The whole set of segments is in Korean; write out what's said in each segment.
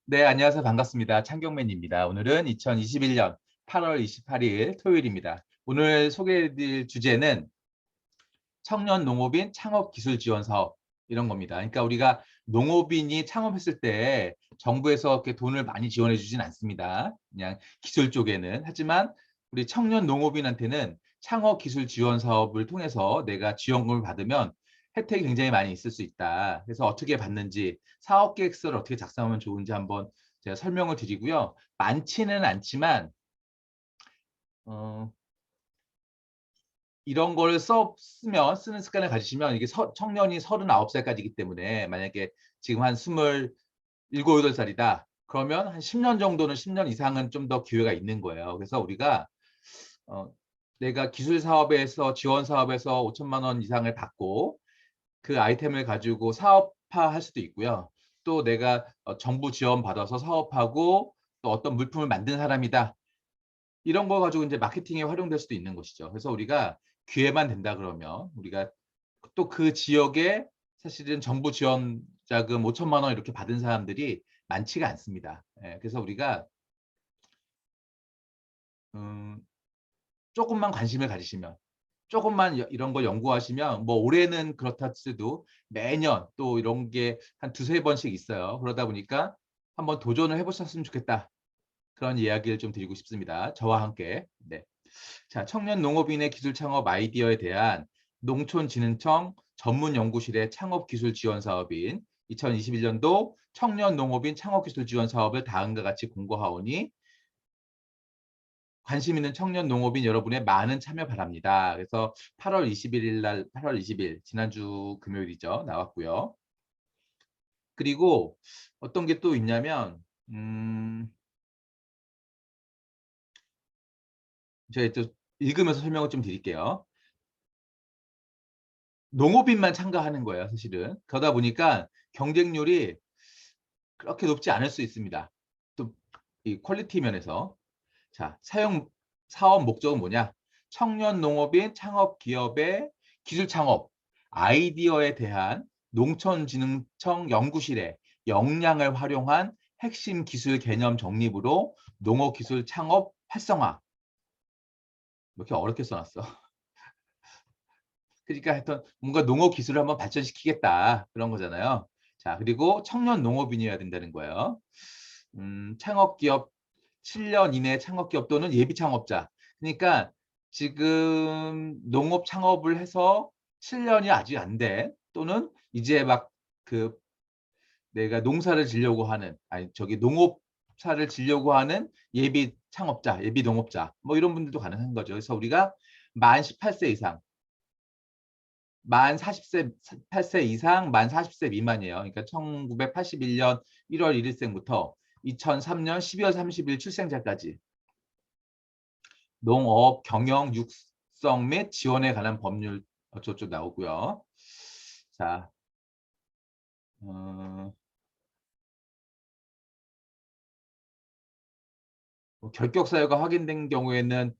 네, 안녕하세요. 반갑습니다. 창경맨입니다. 오늘은 2021년 8월 28일 토요일입니다. 오늘 소개해드릴 주제는 청년 농업인 창업기술지원사업 이런 겁니다. 그러니까 우리가 농업인이 창업했을 때 정부에서 이렇게 돈을 많이 지원해 주진 않습니다. 그냥 기술 쪽에는. 하지만 우리 청년 농업인한테는 창업기술지원사업을 통해서 내가 지원금을 받으면 혜택이 굉장히 많이 있을 수 있다. 그래서 어떻게 받는지, 사업계획서를 어떻게 작성하면 좋은지 한번 제가 설명을 드리고요. 많지는 않지만 이런 걸 쓰는 습관을 가지시면 이게 청년이 39살까지이기 때문에 만약에 지금 한 27, 8살이다. 그러면 한 10년 정도는 10년 이상은 좀 더 기회가 있는 거예요. 그래서 우리가 어, 내가 기술 사업에서 지원 사업에서 5천만 원 이상을 받고 그 아이템을 가지고 사업화할 수도 있고요. 또 내가 정부 지원 받아서 사업하고 또 어떤 물품을 만든 사람이다. 이런 거 가지고 이제 마케팅에 활용될 수도 있는 것이죠. 그래서 우리가 기회만 된다 그러면 우리가 또 그 지역에 사실은 정부 지원 자금 5천만 원 이렇게 받은 사람들이 많지가 않습니다. 예, 그래서 우리가 음, 조금만 관심을 가지시면 조금만 이런 거 연구하시면 뭐 올해는 그렇다 치도 매년 또 이런 게 한 두세 번씩 있어요. 그러다 보니까 한번 도전을 해보셨으면 좋겠다. 그런 이야기를 좀 드리고 싶습니다. 저와 함께. 네. 자, 청년 농업인의 기술 창업 아이디어에 대한 농촌진흥청 전문연구실의 창업기술 지원 사업인 2021년도 청년 농업인 창업기술 지원 사업을 다음과 같이 공고하오니 관심 있는 청년 농업인 여러분의 많은 참여 바랍니다. 그래서 8월 21일 날, 8월 20일, 지난주 금요일이죠. 나왔고요. 그리고 어떤 게 또 있냐면, 제가 또 읽으면서 설명을 좀 드릴게요. 농업인만 참가하는 거예요, 사실은. 그러다 보니까 경쟁률이 그렇게 높지 않을 수 있습니다. 또 이 퀄리티 면에서. 자, 사업 목적은 뭐냐? 청년 농업인 창업 기업의 기술 창업, 아이디어에 대한 농촌진흥청 연구실의 역량을 활용한 핵심 기술 개념 정립으로 농업기술 창업 활성화. 이렇게 어렵게 써놨어. 그러니까 하여튼 뭔가 농업 기술을 한번 발전시키겠다. 그런 거잖아요. 자, 그리고 청년 농업인이어야 된다는 거예요. 창업기업 7년 이내 창업기업 또는 예비 창업자. 그러니까 지금 농업 창업을 해서 7년이 아직 안 된 또는 이제 막 그 내가 농사를 지려고 하는 아니 저기 농업사를 지려고 하는 예비 창업자, 예비 농업자 뭐 이런 분들도 가능한 거죠. 그래서 우리가 만 18세 이상 만 40세 8세 이상, 만 40세 미만이에요. 그러니까 1981년 1월 1일생부터 2003년 12월 30일 출생자까지 농업, 경영, 육성 및 지원에 관한 법률 어쩌고 나오고요. 자, 결격 사유가 확인된 경우에는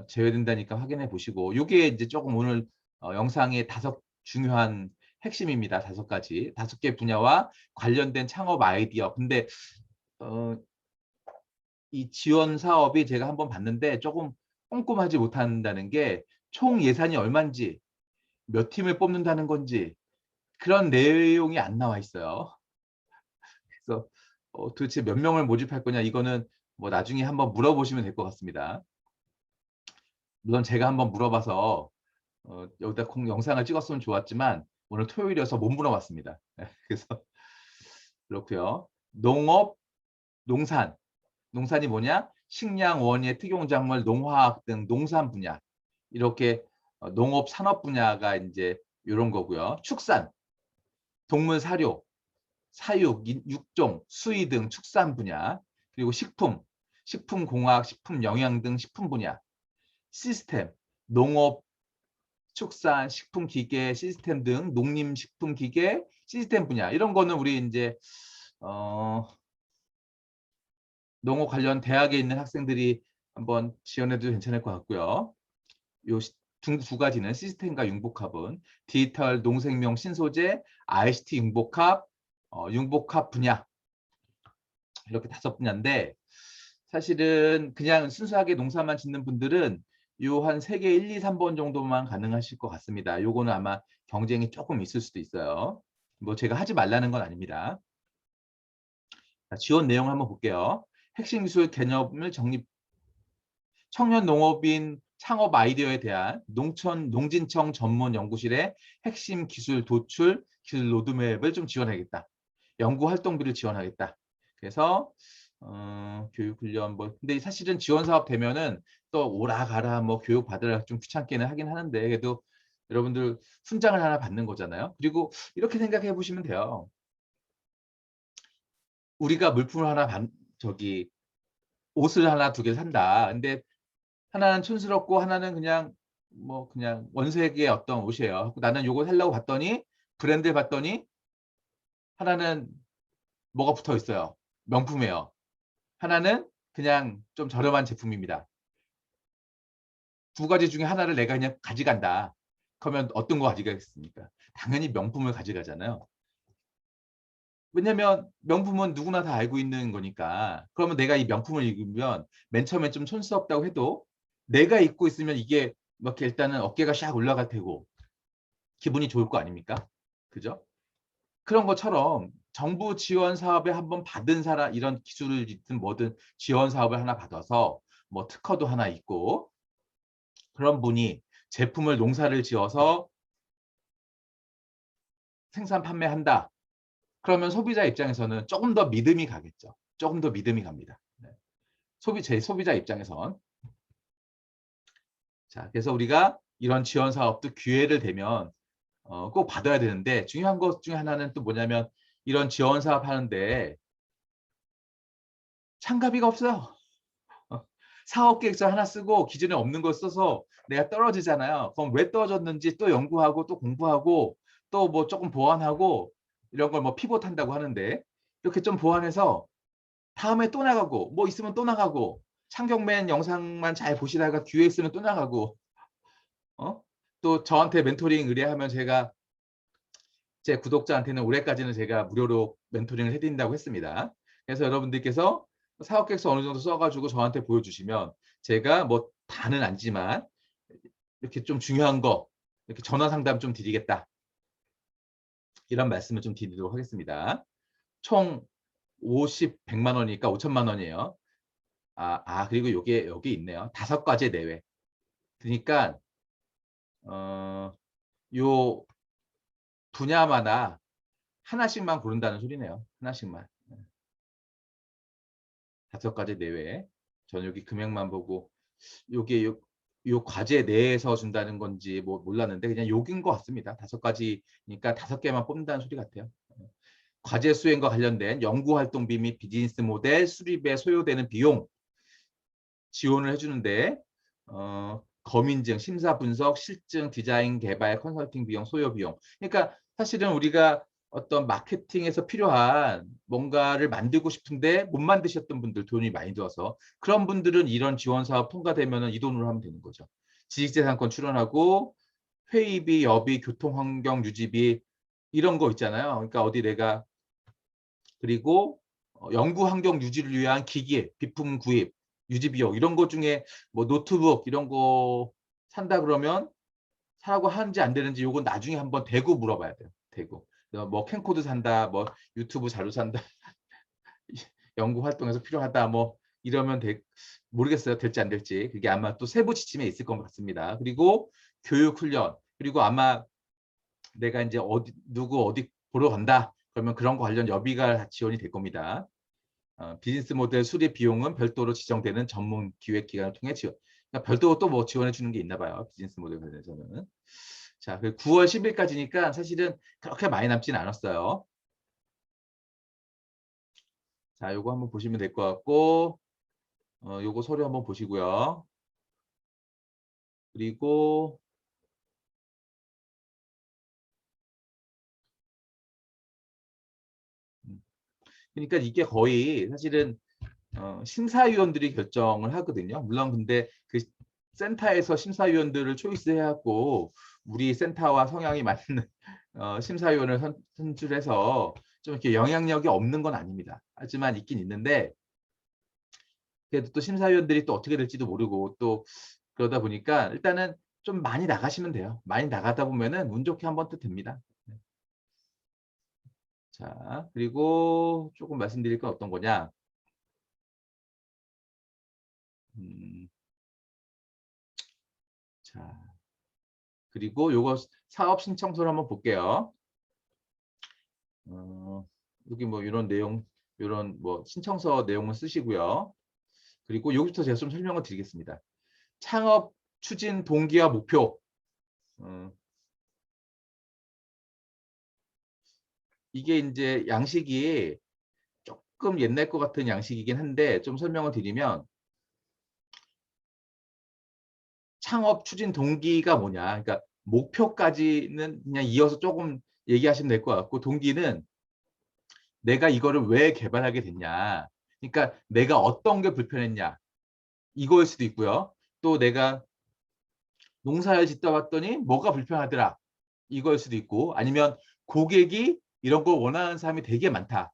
제외된다니까 확인해 보시고 이게 이제 조금 오늘 영상의 중요한 핵심입니다. 5가지. 5개 분야와 관련된 창업 아이디어. 근데 어, 이 지원 사업이 제가 한번 봤는데 조금 꼼꼼하지 못한다는 게 총 예산이 얼마인지 몇 팀을 뽑는다는 건지 그런 내용이 안 나와 있어요. 그래서 도대체 몇 명을 모집할 거냐 이거는 뭐 나중에 한번 물어보시면 될 것 같습니다. 물론 제가 한번 물어봐서 여기다 영상을 찍었으면 좋았지만 오늘 토요일이어서 못 물어봤습니다. 그래서 그렇고요. 농업, 농산. 농산이 뭐냐? 식량, 원예, 특용작물, 농화학 등 농산 분야. 이렇게 농업 산업 분야가 이제 이런 거고요. 축산, 동물 사료, 사육, 육종, 수의 등 축산 분야. 그리고 식품, 식품공학, 식품영양 등 식품 분야. 시스템, 농업, 축산, 식품기계, 시스템 등 농림식품기계, 시스템 분야. 이런 거는 우리 이제 농업 관련 대학에 있는 학생들이 한번 지원해도 괜찮을 것 같고요. 요 두 가지는 시스템과 융복합은 디지털 농생명 신소재, ICT 융복합, 융복합 분야. 이렇게 5분야인데 사실은 그냥 순수하게 농사만 짓는 분들은 요 한 3개 1, 2, 3번 정도만 가능하실 것 같습니다. 요거는 아마 경쟁이 조금 있을 수도 있어요. 뭐 제가 하지 말라는 건 아닙니다. 자, 지원 내용 한번 볼게요. 핵심 기술 개념을 정립, 청년 농업인 창업 아이디어에 대한 농진청 전문 연구실의 핵심 기술 도출, 기술 로드맵을 좀 지원하겠다. 연구 활동비를 지원하겠다. 그래서 교육 훈련 뭐 근데 사실은 지원 사업 되면은 또 오라 가라 뭐 교육 받으라 좀 귀찮게는 하긴 하는데 그래도 여러분들 훈장을 하나 받는 거잖아요. 그리고 이렇게 생각해 보시면 돼요. 우리가 물품을 하나 저기 옷을 하나 2개 산다. 근데 하나는 촌스럽고 하나는 그냥 뭐 그냥 원색의 어떤 옷이에요. 나는 요거 살려고 봤더니 브랜드를 봤더니 하나는 뭐가 붙어 있어요. 명품이에요. 하나는 그냥 좀 저렴한 제품입니다. 2가지 중에 하나를 내가 그냥 가져간다. 그러면 어떤 거 가져가겠습니까? 당연히 명품을 가져가잖아요. 왜냐면 명품은 누구나 다 알고 있는 거니까. 그러면 내가 이 명품을 입으면 맨 처음엔 좀 촌스럽다고 해도 내가 입고 있으면 이게 막 일단은 어깨가 샥 올라갈 테고 기분이 좋을 거 아닙니까? 그죠? 그런 것처럼 정부 지원 사업에 한번 받은 사람 이런 기술을 있든 뭐든 지원 사업을 하나 받아서 뭐 특허도 하나 있고 그런 분이 제품을 농사를 지어서 생산 판매한다. 그러면 소비자 입장에서는 조금 더 믿음이 가겠죠. 조금 더 믿음이 갑니다. 네. 제 소비자 입장에선. 자, 그래서 우리가 이런 지원 사업도 기회를 되면 꼭 받아야 되는데 중요한 것 중에 하나는 또 뭐냐면 이런 지원 사업 하는데 참가비가 없어요. 사업 계획서 하나 쓰고 기존에 없는 거 써서 내가 떨어지잖아요. 그럼 왜 떨어졌는지 또 연구하고 또 공부하고 또 뭐 조금 보완하고 이런 걸 뭐 피봇 한다고 하는데 이렇게 좀 보완해서 다음에 또 나가고 뭐 있으면 또 나가고 창경맨 영상만 잘 보시다가 기회 있으면 또 나가고 또 저한테 멘토링 의뢰하면 제가 제 구독자한테는 올해까지는 제가 무료로 멘토링을 해드린다고 했습니다. 그래서 여러분들께서 사업계획서 어느 정도 써가지고 저한테 보여주시면 제가 뭐 다는 아니지만 이렇게 좀 중요한 거 이렇게 전화 상담 좀 드리겠다. 이런 말씀을 좀 드리도록 하겠습니다. 총 100만 원이니까 5천만 원이에요. 그리고 여기 있네요. 5과제 내외. 그러니까 요 분야마다 하나씩만 고른다는 소리네요. 하나씩만. 5가지 내외. 저는 여기 금액만 보고 요게 요 과제 내에서 준다는 건지 뭐 몰랐는데 그냥 여긴 것 같습니다. 5가지니까 5개만 뽑는다는 소리 같아요. 과제 수행과 관련된 연구활동비 및 비즈니스 모델 수립에 소요되는 비용 지원을 해주는데 검인증, 심사 분석, 실증, 디자인, 개발, 컨설팅 비용, 소요 비용. 그러니까 사실은 우리가 어떤 마케팅에서 필요한 뭔가를 만들고 싶은데 못 만드셨던 분들 돈이 많이 들어서 그런 분들은 이런 지원 사업 통과되면 이 돈으로 하면 되는 거죠. 지식재산권 출원하고 회의비, 여비, 교통환경 유지비 이런 거 있잖아요. 그러니까 어디 내가 그리고 연구 환경 유지를 위한 기기, 비품 구입, 유지 비용 이런 것 중에 뭐 노트북 이런 거 산다 그러면 사고 하는지 안 되는지 요건 나중에 한번 대고 물어봐야 돼요. 대고. 뭐 캠코드 산다, 뭐 유튜브 자료 산다, 연구 활동에서 필요하다, 뭐 이러면 모르겠어요. 될지 안 될지. 그게 아마 또 세부 지침에 있을 것 같습니다. 그리고 교육 훈련, 그리고 아마 내가 이제 누구 어디 보러 간다. 그러면 그런 거 관련 여비가 지원이 될 겁니다. 비즈니스 모델 수립 비용은 별도로 지정되는 전문 기획 기관을 통해 지원. 그러니까 별도로 또 뭐 지원해 주는 게 있나 봐요. 비즈니스 모델 관련해서는. 자, 9월 10일까지니까 사실은 그렇게 많이 남지는 않았어요. 자, 요거 한번 보시면 될 것 같고, 요거 서류 한번 보시고요. 그리고 그러니까 이게 거의 사실은 심사위원들이 결정을 하거든요. 물론 근데 그 센터에서 심사위원들을 초이스해갖고 우리 센터와 성향이 맞는 심사위원을 선출해서 좀 이렇게 영향력이 없는 건 아닙니다. 하지만 있긴 있는데 그래도 또 심사위원들이 또 어떻게 될지도 모르고 또 그러다 보니까 일단은 좀 많이 나가시면 돼요. 많이 나가다 보면은 운 좋게 한번 또 됩니다. 자, 그리고 조금 말씀드릴 건 어떤 거냐. 자, 그리고 요거 사업 신청서를 한번 볼게요. 여기 뭐 이런 내용, 이런 뭐 신청서 내용을 쓰시고요. 그리고 여기부터 제가 좀 설명을 드리겠습니다. 창업 추진 동기와 목표. 이게 이제 양식이 조금 옛날 것 같은 양식이긴 한데 좀 설명을 드리면 창업 추진 동기가 뭐냐. 그러니까 목표까지는 그냥 이어서 조금 얘기하시면 될 것 같고 동기는 내가 이거를 왜 개발하게 됐냐. 그러니까 내가 어떤 게 불편했냐. 이거일 수도 있고요. 또 내가 농사를 짓다 봤더니 뭐가 불편하더라. 이거일 수도 있고 아니면 고객이 이런 걸 원하는 사람이 되게 많다.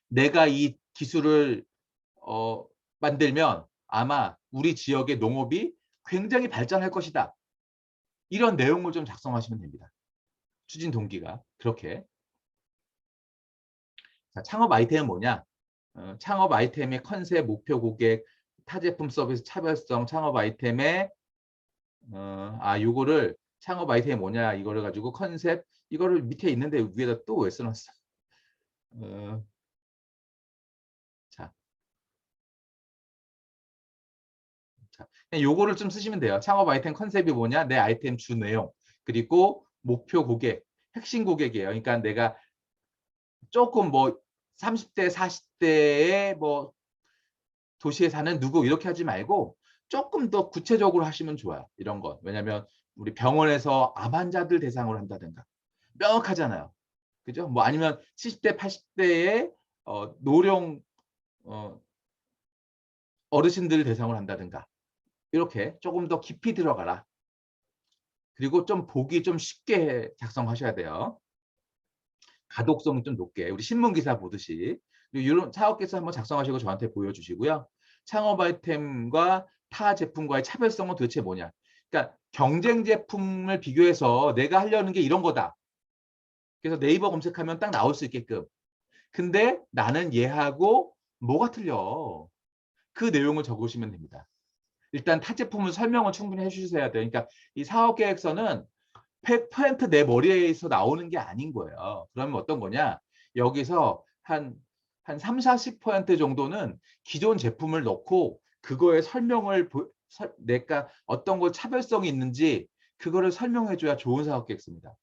내가 이 기술을 만들면 아마 우리 지역의 농업이 굉장히 발전할 것이다. 이런 내용을 좀 작성하시면 됩니다. 추진 동기가 그렇게. 자, 창업 아이템은 뭐냐? 창업 아이템의 컨셉, 목표 고객, 타제품 서비스 차별성, 창업 아이템의 요거를 창업 아이템이 뭐냐 이거를 가지고 컨셉 이거를 밑에 있는데 위에다 또 왜 써놨어? 자, 자, 그냥 요거를 좀 쓰시면 돼요. 창업 아이템 컨셉이 뭐냐? 내 아이템 주 내용 그리고 목표 고객, 핵심 고객이에요. 그러니까 내가 조금 뭐 30대, 40대의 뭐 도시에 사는 누구 이렇게 하지 말고 조금 더 구체적으로 하시면 좋아요. 이런 건. 왜냐하면 우리 병원에서 암 환자들 대상으로 한다든가 명확하잖아요. 그죠? 뭐 아니면 70대, 80대의 노령 어르신들 대상으로 한다든가 이렇게 조금 더 깊이 들어가라. 그리고 좀 보기 좀 쉽게 작성하셔야 돼요. 가독성 좀 높게 우리 신문 기사 보듯이 이런 사업계획서 한번 작성하시고 저한테 보여주시고요. 창업 아이템과 타 제품과의 차별성은 도대체 뭐냐? 그러니까 경쟁 제품을 비교해서 내가 하려는 게 이런 거다. 그래서 네이버 검색하면 딱 나올 수 있게끔. 근데 나는 얘하고 뭐가 틀려? 그 내용을 적으시면 됩니다. 일단 타 제품을 설명을 충분히 해주셔야 돼요. 그러니까 이 사업계획서는 100%내 머리에서 나오는 게 아닌 거예요. 그러면 어떤 거냐? 여기서 한 3, 40% 정도는 기존 제품을 넣고 그거의 설명을 내가 어떤 거 차별성이 있는지 그거를 설명해 줘야 좋은 사업 계획서입니다.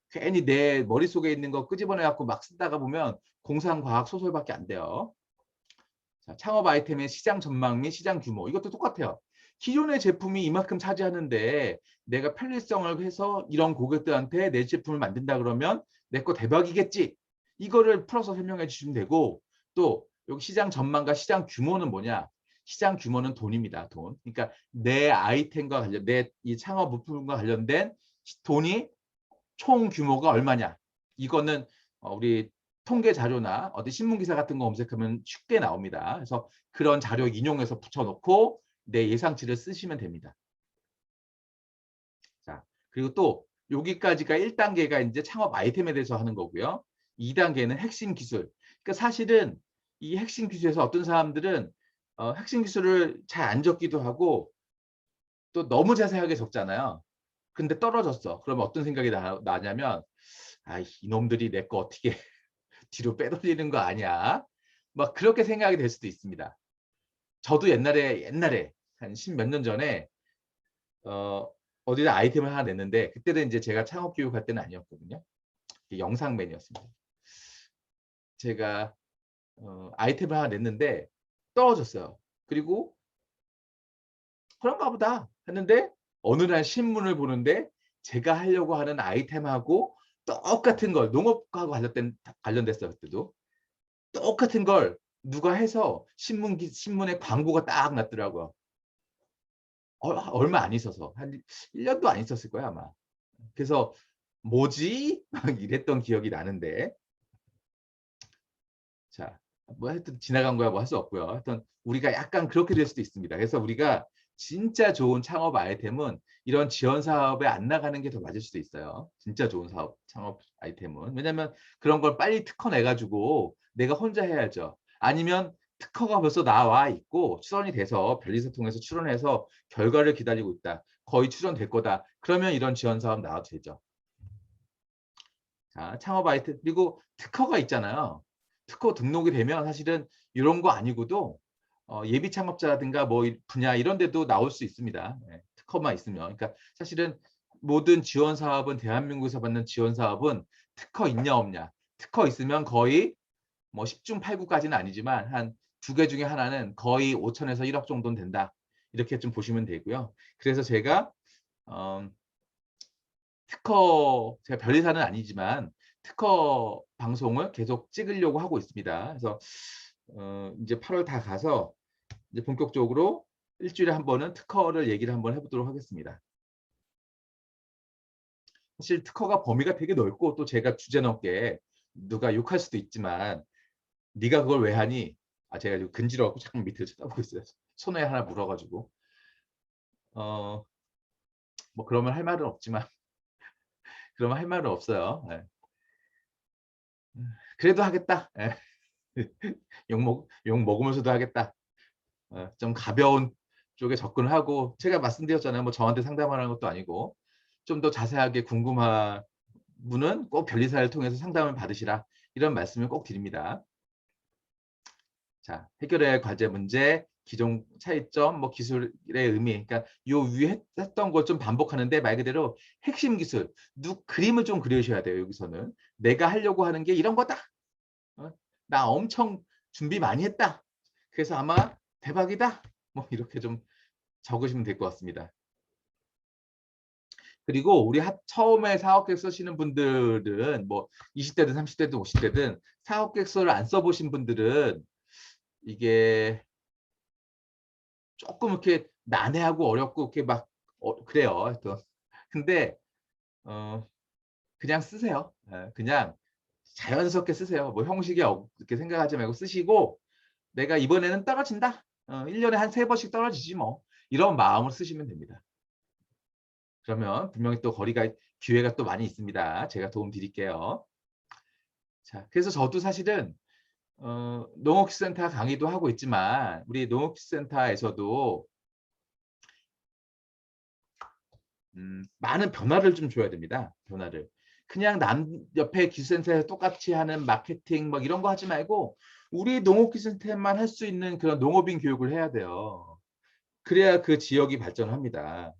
괜히 내 머릿속에 있는 거 끄집어내 갖고 막 쓰다가 보면 공상과학 소설밖에 안 돼요. 자, 창업 아이템의 시장 전망 및 시장 규모 이것도 똑같아요. 기존의 제품이 이만큼 차지하는데 내가 편리성을 해서 이런 고객들한테 내 제품을 만든다 그러면 내 거 대박이겠지. 이거를 풀어서 설명해 주시면 되고 또 여기 시장 전망과 시장 규모는 뭐냐? 시장 규모는 돈입니다. 돈. 그러니까 내 아이템과 관련 내 이 창업 물품과 관련된 돈이 총 규모가 얼마냐? 이거는 우리 통계 자료나 어디 신문 기사 같은 거 검색하면 쉽게 나옵니다. 그래서 그런 자료 인용해서 붙여놓고 내 예상치를 쓰시면 됩니다. 자, 그리고 또 여기까지가 1단계가 이제 창업 아이템에 대해서 하는 거고요. 2단계는 핵심 기술. 그러니까 사실은 이 핵심 기술에서 어떤 사람들은 핵심 기술을 잘 안 적기도 하고 또 너무 자세하게 적잖아요. 근데 떨어졌어. 그러면 어떤 생각이 나냐면 이놈들이 내 거 어떻게 뒤로 빼돌리는 거 아니야? 막 그렇게 생각이 될 수도 있습니다. 저도 옛날에 한 10 몇 년 전에 어디다 아이템을 하나 냈는데 그때는 이제 제가 창업 교육할 때는 아니었거든요. 영상맨이었습니다. 제가 아이템을 하나 냈는데 떨어졌어요. 그리고 그런가 보다 했는데 어느 날 신문을 보는데 제가 하려고 하는 아이템하고 똑같은 걸 농업과 관련됐어요. 그때도 똑같은 걸 누가 해서 신문에 광고가 딱 났더라고요. 얼마 안 있어서 한 1년도 안 있었을 거야 아마. 그래서 뭐지? 막 이랬던 기억이 나는데 자, 뭐 하여튼 지나간 거야 뭐 할 수 없고요. 하여튼 우리가 약간 그렇게 될 수도 있습니다. 그래서 우리가 진짜 좋은 창업 아이템은 이런 지원 사업에 안 나가는 게 더 맞을 수도 있어요. 진짜 좋은 사업 창업 아이템은. 왜냐면 그런 걸 빨리 특허 내가지고 내가 혼자 해야죠. 아니면 특허가 벌써 나와 있고 출원이 돼서 변리사 통해서 출원해서 결과를 기다리고 있다. 거의 출원될 거다. 그러면 이런 지원 사업 나와도 되죠. 자, 창업 아이템 그리고 특허가 있잖아요. 특허 등록이 되면 사실은 이런 거 아니고도 예비 창업자라든가 뭐 분야 이런 데도 나올 수 있습니다. 네, 특허만 있으면. 그러니까 사실은 모든 지원 사업은 대한민국에서 받는 지원 사업은 특허 있냐 없냐. 특허 있으면 거의 뭐 10중 8구까지는 아니지만 한 두 개 중에 하나는 거의 5천에서 1억 정도는 된다. 이렇게 좀 보시면 되고요. 그래서 제가 특허 제가 변리사는 아니지만 특허 방송을 계속 찍으려고 하고 있습니다. 그래서 이제 8월 다 가서 이제 본격적으로 일주일에 한 번은 특허를 얘기를 한번 해보도록 하겠습니다. 사실 특허가 범위가 되게 넓고 또 제가 주제 넘게 누가 욕할 수도 있지만 네가 그걸 왜 하니? 아 제가 지금 근지러워서 잠깐 밑을 쳐다보고 있어요. 손에 하나 물어가지고 뭐 그러면 할 말은 없지만 그러면 할 말은 없어요. 네. 그래도 하겠다. 네. 욕 먹으면서도 하겠다. 좀 가벼운 쪽에 접근을 하고 제가 말씀드렸잖아요. 뭐 저한테 상담하는 것도 아니고 좀 더 자세하게 궁금한 분은 꼭 변리사를 통해서 상담을 받으시라 이런 말씀을 꼭 드립니다. 자, 해결해야 할 과제 문제, 기존 차이점, 뭐 기술의 의미. 그러니까 요 위에 했던 걸 좀 반복하는데 말 그대로 핵심 기술, 그림을 좀 그리셔야 돼요. 여기서는 내가 하려고 하는 게 이런 거다. 나 엄청 준비 많이 했다. 그래서 아마 대박이다. 뭐 이렇게 좀 적으시면 될 것 같습니다. 그리고 우리 처음에 사업계획 쓰시는 분들은 뭐 20대든 30대든 50대든 사업계획서를 안 써보신 분들은 이게 조금 이렇게 난해하고 어렵고 이렇게 막 그래요. 또 근데 그냥 쓰세요. 그냥 자연스럽게 쓰세요. 뭐 형식이 이렇게 생각하지 말고 쓰시고 내가 이번에는 떨어진다. 1년에 한 3번씩 떨어지지 뭐. 이런 마음을 쓰시면 됩니다. 그러면 분명히 또 기회가 또 많이 있습니다. 제가 도움 드릴게요. 자, 그래서 저도 사실은 농업기술센터 강의도 하고 있지만 우리 농업기술센터에서도 많은 변화를 좀 줘야 됩니다. 변화를. 그냥 남 옆에 기술센터에서 똑같이 하는 마케팅 막 이런 거 하지 말고 우리 농업기술센터만 할 수 있는 그런 농업인 교육을 해야 돼요. 그래야 그 지역이 발전합니다.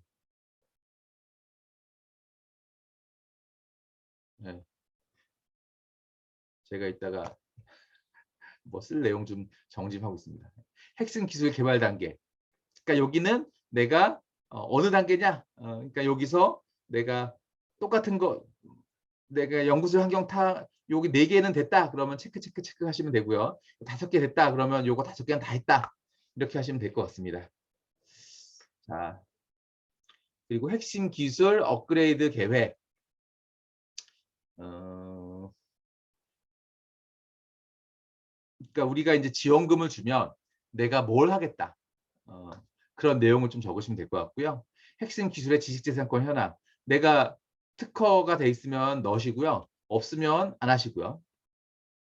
네. 제가 이따가 뭐 쓸 내용 좀 정집하고 있습니다. 핵심 기술 개발 단계. 그러니까 여기는 내가 어느 단계냐? 그러니까 여기서 내가 똑같은 거 내가 연구소 환경 여기 4개는 됐다. 그러면 체크 하시면 되고요. 5개 됐다. 그러면 요거 5개는 다 했다. 이렇게 하시면 될 것 같습니다. 자, 그리고 핵심 기술 업그레이드 계획. 그러니까 우리가 이제 지원금을 주면 내가 뭘 하겠다. 그런 내용을 좀 적으시면 될 것 같고요. 핵심 기술의 지식재산권 현황. 내가 특허가 돼 있으면 넣으시고요. 없으면 안 하시고요.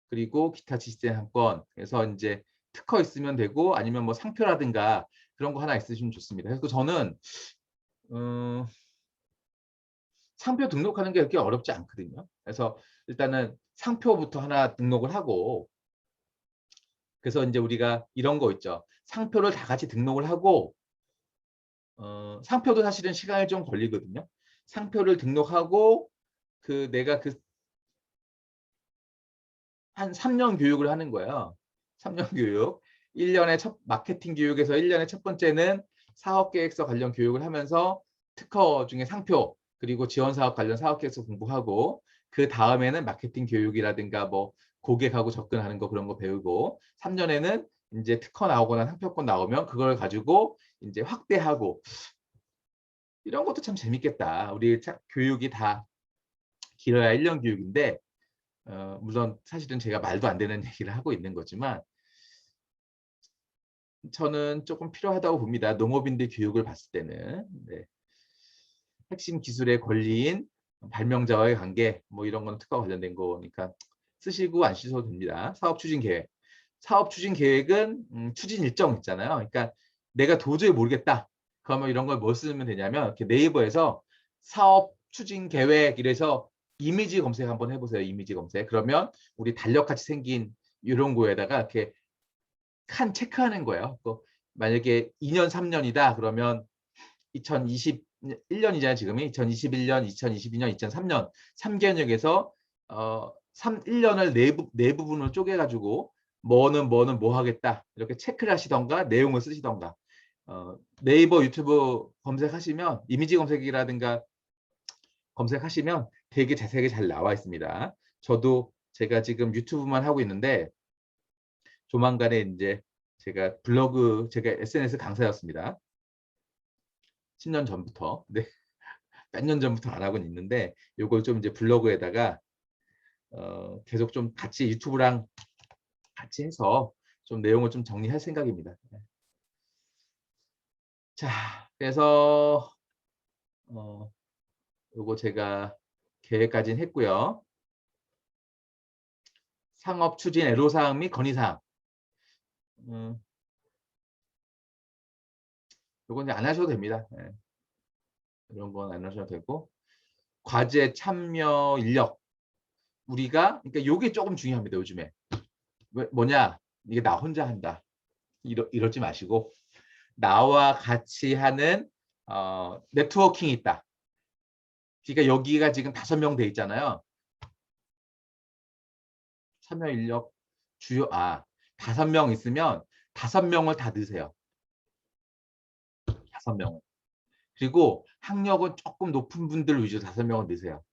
그리고 기타 지식재산권. 그래서 이제 특허 있으면 되고 아니면 뭐 상표라든가 그런 거 하나 있으시면 좋습니다. 그래서 저는 상표 등록하는 게 그렇게 어렵지 않거든요. 그래서 일단은 상표부터 하나 등록을 하고 그래서 이제 우리가 이런 거 있죠. 상표를 다 같이 등록을 하고 상표도 사실은 시간이 좀 걸리거든요. 상표를 등록하고 내가 한 3년 교육을 하는 거예요. 3년 교육. 1년에 마케팅 교육에서 1년에 첫 번째는 사업계획서 관련 교육을 하면서 특허 중에 상표 그리고 지원사업 관련 사업계획서 공부하고 그 다음에는 마케팅 교육이라든가 뭐 고객하고 접근하는 거 그런 거 배우고 3년에는 이제 특허 나오거나 상표권 나오면 그걸 가지고 이제 확대하고 이런 것도 참 재밌겠다. 우리 교육이 다 길어야 1년 교육인데 물론 사실은 제가 말도 안 되는 얘기를 하고 있는 거지만 저는 조금 필요하다고 봅니다. 농업인들 교육을 봤을 때는. 네. 핵심 기술의 권리인 발명자와의 관계 뭐 이런 건 특허 관련된 거니까 쓰시고 안 쓰셔도 됩니다. 사업 추진 계획. 사업 추진 계획은 추진 일정 있잖아요. 그러니까 내가 도저히 모르겠다. 그러면 이런 걸 뭐 쓰면 되냐면 이렇게 네이버에서 사업 추진 계획 이래서 이미지 검색 한번 해보세요. 이미지 검색. 그러면 우리 달력같이 생긴 이런 거에다가 이렇게 칸 체크하는 거예요. 만약에 2년, 3년이다. 그러면 2021년이잖아요. 지금이 2021년, 2022년, 2003년 3개년에서 1년을 네 부분으로 쪼개가지고 뭐는 뭐 하겠다 이렇게 체크를 하시던가 내용을 쓰시던가 네이버 유튜브 검색하시면 이미지 검색이라든가 검색하시면 되게 자세하게 잘 나와 있습니다. 저도 제가 지금 유튜브만 하고 있는데 조만간에 이제 제가 제가 SNS 강사였습니다. 10년 전부터. 네. 몇 년 전부터 안 하고는 있는데 요걸 좀 이제 블로그에다가 계속 좀 같이 유튜브랑 같이 해서 좀 내용을 좀 정리할 생각입니다. 자, 그래서 요거 제가 계획까지는 했고요. 상업 추진 애로사항 및 건의사항. 요건 이제 안 하셔도 됩니다. 네. 이런 건 안 하셔도 되고 과제 참여 인력. 우리가 그러니까 요게 조금 중요합니다. 요즘에. 뭐냐? 이게 나 혼자 한다. 이러지 마시고 나와 같이 하는 네트워킹이 있다. 그러니까 여기가 지금 5명 돼 있잖아요. 참여 인력 주요 5명 있으면 5명을 다 넣으세요. 5명을. 그리고 학력은 조금 높은 분들 위주로 5명을 넣으세요.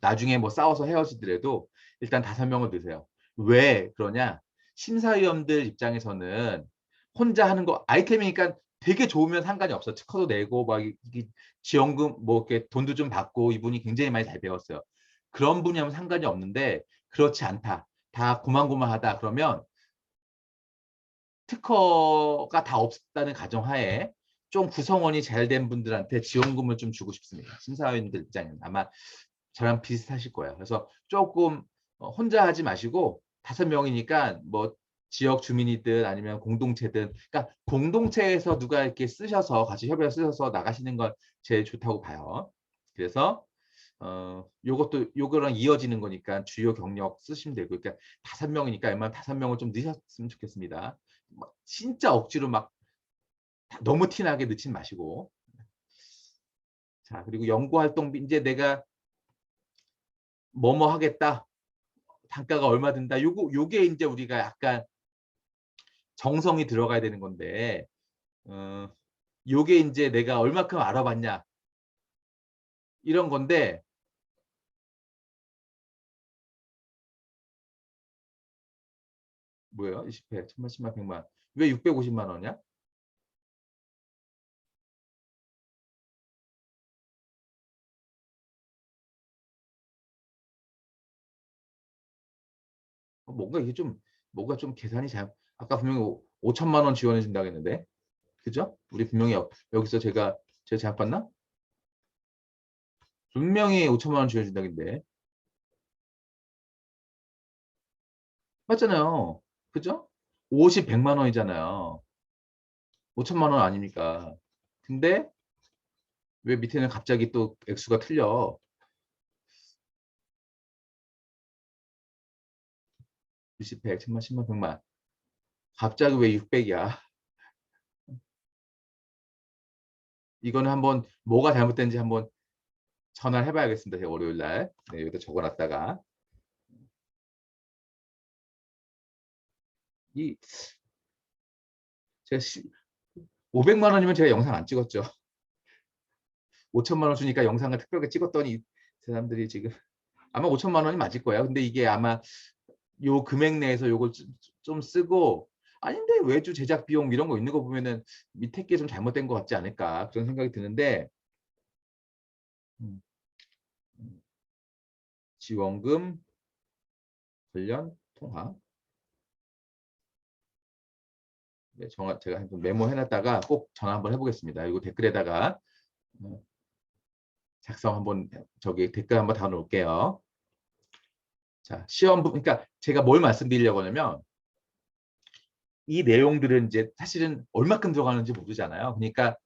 나중에 뭐 싸워서 헤어지더라도 일단 5명을 넣으세요. 왜 그러냐? 심사위원들 입장에서는 혼자 하는 거 아이템이니까 되게 좋으면 상관이 없어. 특허도 내고 막 이게 지원금 뭐 이렇게 돈도 좀 받고 이분이 굉장히 많이 잘 배웠어요. 그런 분이 하면 상관이 없는데 그렇지 않다. 다 고만고만하다. 그러면 특허가 다 없다는 가정하에 좀 구성원이 잘 된 분들한테 지원금을 좀 주고 싶습니다. 심사위원들 입장에는 아마 저랑 비슷하실 거예요. 그래서 조금 혼자 하지 마시고 5명이니까 뭐 지역 주민이든 아니면 공동체든 그러니까 공동체에서 누가 이렇게 쓰셔서 같이 협의해 쓰셔서 나가시는 건 제일 좋다고 봐요. 그래서 요거랑 이어지는 거니까 주요 경력 쓰시면 되고 그러니까 5명이니까 웬만하면 5명을 좀 넣으셨으면 좋겠습니다. 진짜 억지로 막 너무 티나게 넣지 마시고 자 그리고 연구 활동비 이제 내가 뭐뭐 하겠다 단가가 얼마 든다 요게 이제 우리가 약간 정성이 들어가야 되는 건데 요게 이제 내가 얼마큼 알아봤냐 이런 건데 뭐예요? 20회, 1000만, 10만, 100만. 왜 650만 원이야? 뭔가 이게 좀 뭔가 좀 계산이 잘 아까 분명히 5천만 원 지원해 준다고 했는데 그죠? 우리 분명히 여기서 제가 잘못 봤나? 분명히 5천만 원 지원해 준다고 했는데 맞잖아요. 그죠? 50, 100만 원이잖아요. 5천만 원 아닙니까? 근데 왜 밑에는 갑자기 또 액수가 틀려? 90, 100, 1000만, 10만, 100만. 갑자기 왜 600이야? 이거는 한번 뭐가 잘못된지 한번 전화를 해봐야겠습니다. 제가 월요일 날. 네, 여기다 적어놨다가. 이, 제가 500만 원이면 제가 영상 안 찍었죠. 5천만 원 주니까 영상을 특별하게 찍었더니 사람들이 지금 아마 5천만 원이 맞을 거예요. 근데 이게 아마 요 금액 내에서 요걸 좀 쓰고 아닌데 외주 제작 비용 이런 거 있는 거 보면은 밑에 게 좀 잘못된 것 같지 않을까 그런 생각이 드는데 음, 지원금 관련 통화. 네, 제가 한번 메모해놨다가 꼭 전화 한번 해보겠습니다. 이거 댓글에다가 작성 한번 저기 댓글 한번 달아놓을게요. 자, 그러니까 제가 뭘 말씀드리려고 하냐면 이 내용들은 이제 사실은 얼마큼 들어가는지 모르잖아요. 그러니까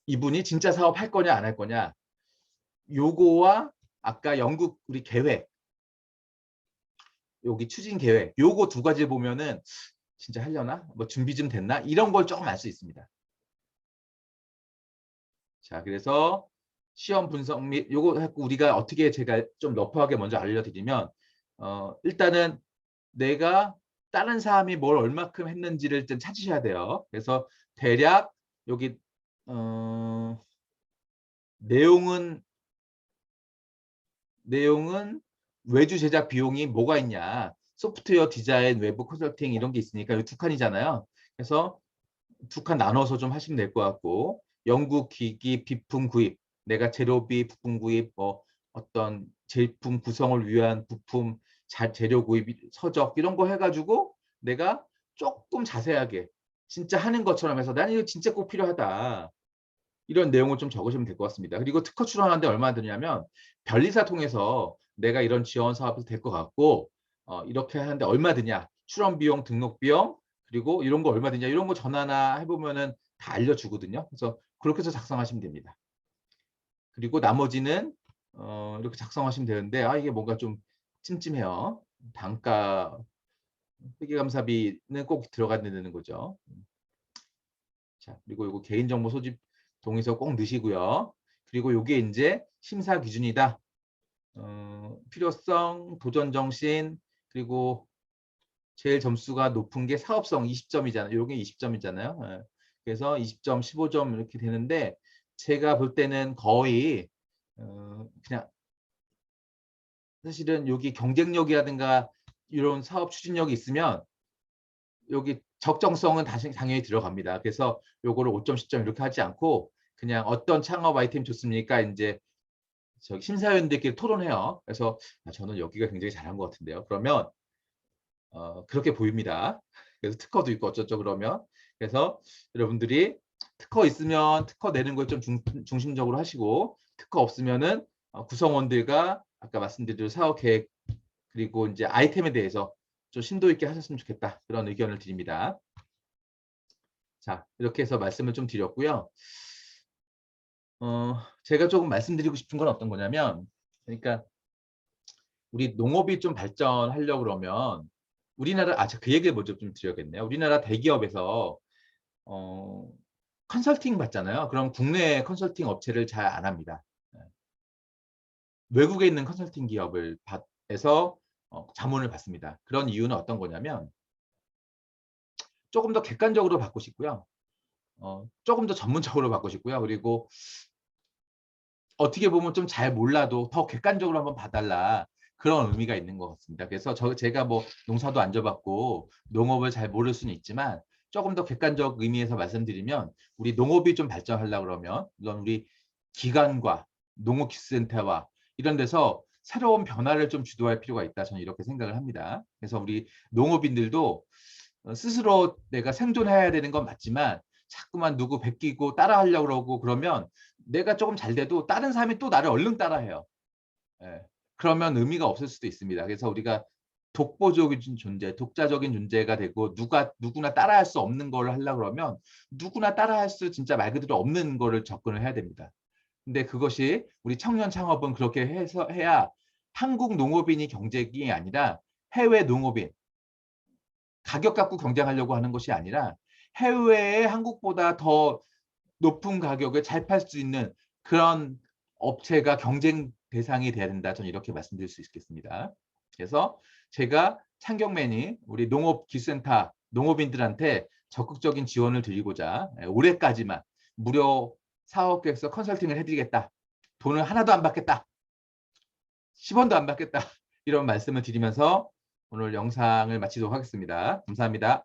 이분이 진짜 사업할 거냐 안 할 거냐 요거와 아까 영국 우리 계획 여기 추진 계획 요거 두 가지 보면은 진짜 하려나? 뭐 준비 좀 됐나? 이런 걸 조금 알 수 있습니다. 자, 그래서 시험 분석 및 요거 갖고 우리가 어떻게 제가 좀 러프하게 먼저 알려드리면 일단은 내가 다른 사람이 뭘 얼마큼 했는지를 좀 찾으셔야 돼요. 그래서 대략 여기 내용은 외주 제작 비용이 뭐가 있냐. 소프트웨어 디자인, 외부 컨설팅 이런 게 있으니까 이 두 칸이잖아요. 그래서 두 칸 나눠서 좀 하시면 될 것 같고 연구 기기 비품 구입, 내가 재료비 부품 구입, 뭐 어떤 제품 구성을 위한 부품 재료 구입, 서적 이런 거 해가지고 내가 조금 자세하게 진짜 하는 것처럼 해서 난 이거 진짜 꼭 필요하다. 이런 내용을 좀 적으시면 될 것 같습니다. 그리고 특허 출원하는데 얼마나 드냐면 변리사 통해서 내가 이런 지원 사업이 될 것 같고 이렇게 하는데 얼마 드냐, 출원 비용, 등록 비용, 그리고 이런 거 얼마 드냐 이런 거 전화나 해보면은 다 알려주거든요. 그래서 그렇게 해서 작성하시면 됩니다. 그리고 나머지는 이렇게 작성하시면 되는데 이게 뭔가 좀 찜찜해요. 단가 회계감사비는 꼭 들어가야 되는 거죠. 자, 그리고 이거 개인정보 소집 동의서 꼭 넣으시고요. 그리고 이게 이제 심사 기준이다. 필요성, 도전 정신, 그리고 제일 점수가 높은 게 사업성 20점이잖아요. 이게 20점이잖아요. 그래서 20점, 15점 이렇게 되는데 제가 볼 때는 거의 그냥 사실은 여기 경쟁력이라든가 이런 사업 추진력이 있으면 여기 적정성은 다시 당연히 들어갑니다. 그래서 요거를 5점, 10점 이렇게 하지 않고 그냥 어떤 창업 아이템 좋습니까? 이제 저기 심사위원들끼리 토론해요. 그래서 저는 여기가 굉장히 잘한 것 같은데요. 그러면 그렇게 보입니다. 그래서 특허도 있고 어쩌죠 그러면. 그래서 여러분들이 특허 있으면 특허 내는 걸 좀 중심적으로 하시고 특허 없으면은 구성원들과 아까 말씀드린 사업 계획 그리고 이제 아이템에 대해서 좀 심도 있게 하셨으면 좋겠다. 그런 의견을 드립니다. 자, 이렇게 해서 말씀을 좀 드렸고요. 제가 조금 말씀드리고 싶은 건 어떤 거냐면 그러니까 우리 농업이 좀 발전하려고 그러면 우리나라 그 얘기를 먼저 좀 드려야겠네요. 우리나라 대기업에서 컨설팅 받잖아요. 그럼 국내 컨설팅 업체를 잘 안 합니다. 외국에 있는 컨설팅 기업을 에서 자문을 받습니다. 그런 이유는 어떤 거냐면 조금 더 객관적으로 받고 싶고요. 조금 더 전문적으로 받고 싶고요. 그리고 어떻게 보면 좀 잘 몰라도 더 객관적으로 한번 봐달라. 그런 의미가 있는 것 같습니다. 그래서 제가 뭐 농사도 안 져봤고 농업을 잘 모를 수는 있지만 조금 더 객관적 의미에서 말씀드리면 우리 농업이 좀 발전하려고 그러면 물론 우리 기관과 농업기술센터와 이런 데서 새로운 변화를 좀 주도할 필요가 있다. 저는 이렇게 생각을 합니다. 그래서 우리 농업인들도 스스로 내가 생존해야 되는 건 맞지만 자꾸만 누구 베끼고 따라하려고 그러고 그러면 내가 조금 잘 돼도 다른 사람이 또 나를 얼른 따라해요. 예. 그러면 의미가 없을 수도 있습니다. 그래서 우리가 독보적인 존재, 독자적인 존재가 되고 누구나 따라할 수 없는 걸 하려고 그러면 누구나 따라할 수 진짜 말 그대로 없는 거를 접근을 해야 됩니다. 근데 그것이 우리 청년 창업은 그렇게 해서 해야 한국 농업인이 경쟁이 아니라 해외 농업인, 가격 갖고 경쟁하려고 하는 것이 아니라 해외에 한국보다 더 높은 가격에 잘 팔 수 있는 그런 업체가 경쟁 대상이 돼야 된다. 저는 이렇게 말씀드릴 수 있겠습니다. 그래서 제가 창경맨이 우리 농업기술센터 농업인들한테 적극적인 지원을 드리고자 올해까지만 무료 사업계획서 컨설팅을 해드리겠다. 돈을 하나도 안 받겠다. 10원도 안 받겠다. 이런 말씀을 드리면서 오늘 영상을 마치도록 하겠습니다. 감사합니다.